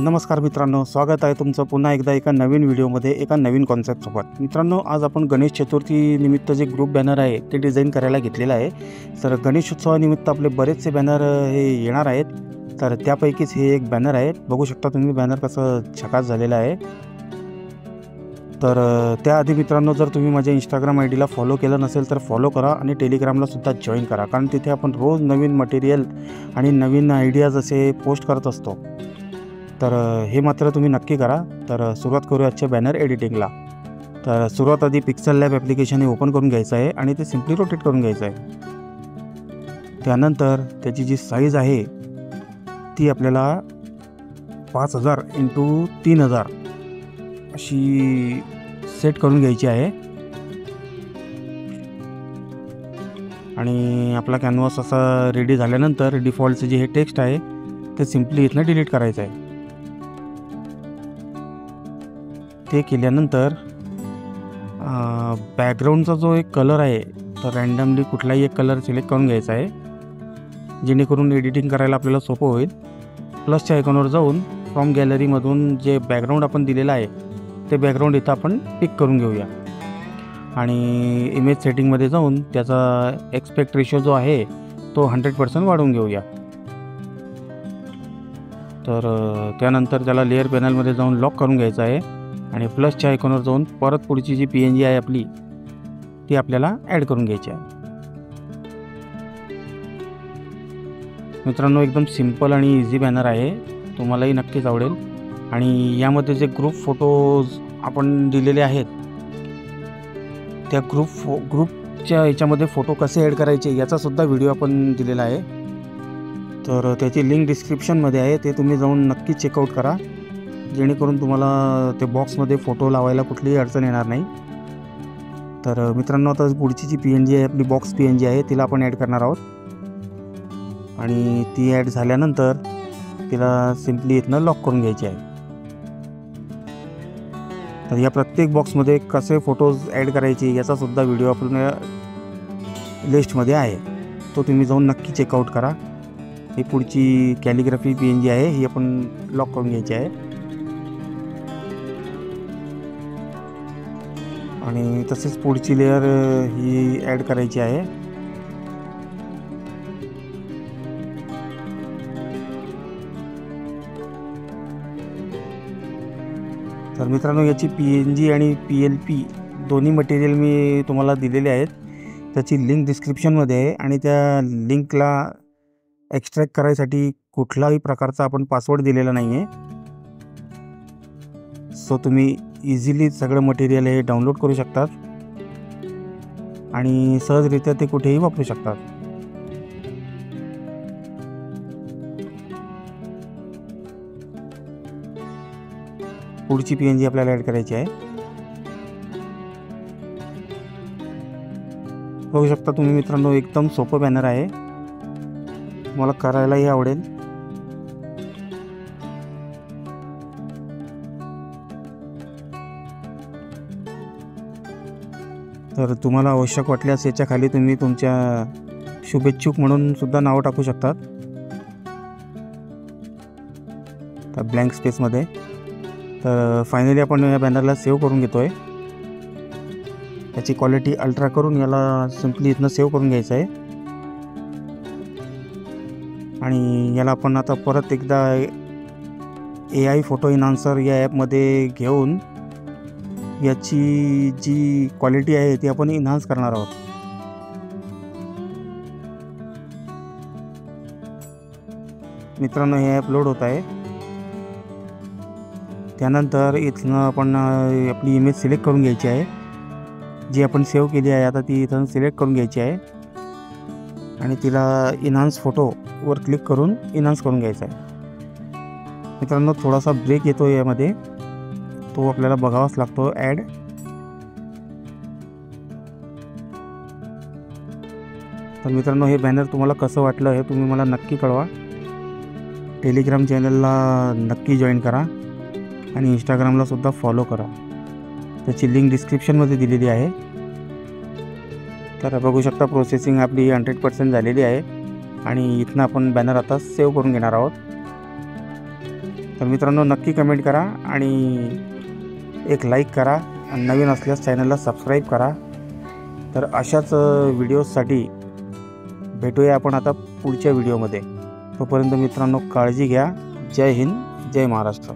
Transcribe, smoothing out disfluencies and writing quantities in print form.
नमस्कार मित्रांनो, स्वागत आहे तुमचं पुन्हा एकदा एका नवीन व्हिडिओमध्ये एका नवीन कॉन्सेप्टसोबत। मित्रांनो, आज आपण गणेश चतुर्थी निमित्त जे ग्रुप बॅनर आहे ते डिझाईन करायला घेतलेलं आहे। तर गणेशोत्सवानिमित्त आपले बरेचसे बॅनर हे येणार आहेत, तर त्यापैकीच हे एक बॅनर आहे। बघू शकता तुम्ही बॅनर कसं झकास झालेलं आहे। तर त्याआधी मित्रांनो, जर तुम्ही माझ्या इंस्टाग्राम आयडीला फॉलो केलं नसेल तर फॉलो करा आणि टेलिग्रामला सुद्धा जॉईन करा, कारण तिथे आपण रोज नवीन मटेरियल आणि नवीन आयडियाज असे पोस्ट करत असतो। तर हे मात्र तुम्ही नक्की करा। तर सुरुवात करूया आजच्या बॅनर एडिटिंगला। तर सुरुवात आधी पिक्सल लॅब ॲप्लिकेशन हे ओपन करून घ्यायचं आहे आणि ते सिम्पली रोटेट करून घ्यायचं आहे। त्यानंतर त्याची जी साईज आहे ती आपल्याला 5000 × 3000 अशी सेट करून घ्यायची आहे। आणि आपला कॅनव्हास असा रेडी झाल्यानंतर डिफॉल्टचे जे हे टेक्स्ट आहे ते सिम्पली इथनं डिलीट करायचं आहे। ते केल्यानंतर बॅकग्राऊंडचा जो एक कलर आहे तर रँडमली कुठलाही एक कलर सिलेक्ट करून घ्यायचा आहे, जेणेकरून एडिटिंग करायला आपल्याला सोपं होईल। प्लसच्या आयकॉनवर जाऊन फ्रॉम गॅलरीमधून जे बॅकग्राऊंड आपण दिलेलं आहे ते बॅकग्राऊंड इथं आपण पिक करून घेऊया आणि इमेज सेटिंगमध्ये जाऊन त्याचा एक्सपेक्ट रेशो जो आहे तो 100% वाढवून घेऊया। तर त्यानंतर त्याला लेअर पॅनलमध्ये जाऊन लॉक करून घ्यायचं आहे आणि प्लसच्या आयकॉनवर जाऊन परत पुढची जी PNG आहे आपली ती आपल्याला ॲड करून घ्यायची आहे। मित्रांनो, एकदम सिंपल आणि इझी बॅनर आहे, तुम्हालाही नक्कीच आवडेल। आणि यामध्ये जे ग्रुप फोटोज आपण दिलेले आहेत त्या ग्रुपच्या याच्यामध्ये फोटो कसे ॲड करायचे याचासुद्धा व्हिडिओ आपण दिलेला आहे। तर त्याची लिंक डिस्क्रिप्शनमध्ये आहे, ते तुम्ही जाऊन नक्की चेकआउट करा, जेणेकरून तुम्हाला ते बॉक्समध्ये फोटो लावायला कुठलीही अडचण येणार नाही। तर मित्रांनो, आता पुढची जी PNG आहे आपली बॉक्स PNG आहे तिला आपण ॲड करणार आहोत आणि ती ॲड झाल्यानंतर तिला सिम्पली इथनं लॉक करून घ्यायची आहे। तर या प्रत्येक बॉक्समध्ये कसे फोटोज ॲड करायचे याचासुद्धा व्हिडिओ आपल्या लिस्टमध्ये आहे, तो तुम्ही जाऊन नक्की चेकआउट करा। ही पुढची कॅलिग्राफी PNG आहे, ही आपण लॉक करून घ्यायची आहे आणि तसेच पुढची लेअर ही ॲड करायची आहे। तर मित्रांनो, याची PNG आणि PLP दोन्ही मटेरियल मी तुम्हाला दिलेले आहेत, त्याची लिंक डिस्क्रिप्शनमध्ये आहे। आणि त्या लिंकला एक्स्ट्रॅक्ट करायसाठी कुठलाही प्रकारचा आपण पासवर्ड दिलेला नाही आहे, सो तुम्ही इझिली सगळं मटेरियल हे डाउनलोड करू शकतात आणि सहजरित्या ते कुठेही वापरू शकतात। पुढची PNG आपल्याला ॲड करायची आहे। बघू शकता तुम्ही मित्रांनो, एकदम सोपं बॅनर आहे, मला करायलाही आवडेल। तर तुम्हाला आवश्यक वाटल्यास याच्या खाली तुम्ही तुमच्या शुभेच्छुक म्हणून सुद्धा नावं टाकू शकतात तर ब्लँक स्पेसमध्ये। तर फायनली आपण या बॅनरला सेव्ह करून घेतो आहे। त्याची क्वालिटी अल्ट्रा करून याला सिम्पली इथनं सेव्ह करून घ्यायचं आहे आणि याला आपण आता परत एकदा AI फोटो इन्हान्सर या ॲपमध्ये घेऊन याची जी क्वालिटी आहे ती आपण इन्हान्स करणार आहोत। मित्रांनो, हे ॲप लोड होत आहे। त्यानंतर इथनं आपण आपली इमेज सिलेक्ट करून घ्यायची आहे, जी आपण सेव्ह केली आहे आता ती इथं सिलेक्ट करून घ्यायची आहे आणि तिला इन्हान्स फोटोवर क्लिक करून इन्हान्स करून घ्यायचा आहे। मित्रांनो, थोडासा ब्रेक येतो यामध्ये, तो आपल्याला बघावाच लागतो ॲड। तर मित्रांनो, हे बॅनर तुम्हाला कसं वाटलं हे तुम्ही मला नक्की कळवा। टेलिग्राम चॅनलला नक्की जॉईन करा आणि इंस्टाग्रामला सुद्धा फॉलो करा, त्याची लिंक डिस्क्रिप्शनमध्ये दिलेली आहे। तर बघू शकता प्रोसेसिंग आपली 100% झालेली आहे आणि इथनं आपण बॅनर आता सेव्ह करून घेणार आहोत। तर मित्रांनो नक्की कमेंट करा आणि एक लाईक करा आणि नवीन असल्यास चॅनलला सबस्क्राईब करा। तर अशाच व्हिडिओजसाठी भेटूया आपण आता पुढच्या व्हिडिओमध्ये। तोपर्यंत मित्रांनो काळजी घ्या। जय हिंद, जय महाराष्ट्र।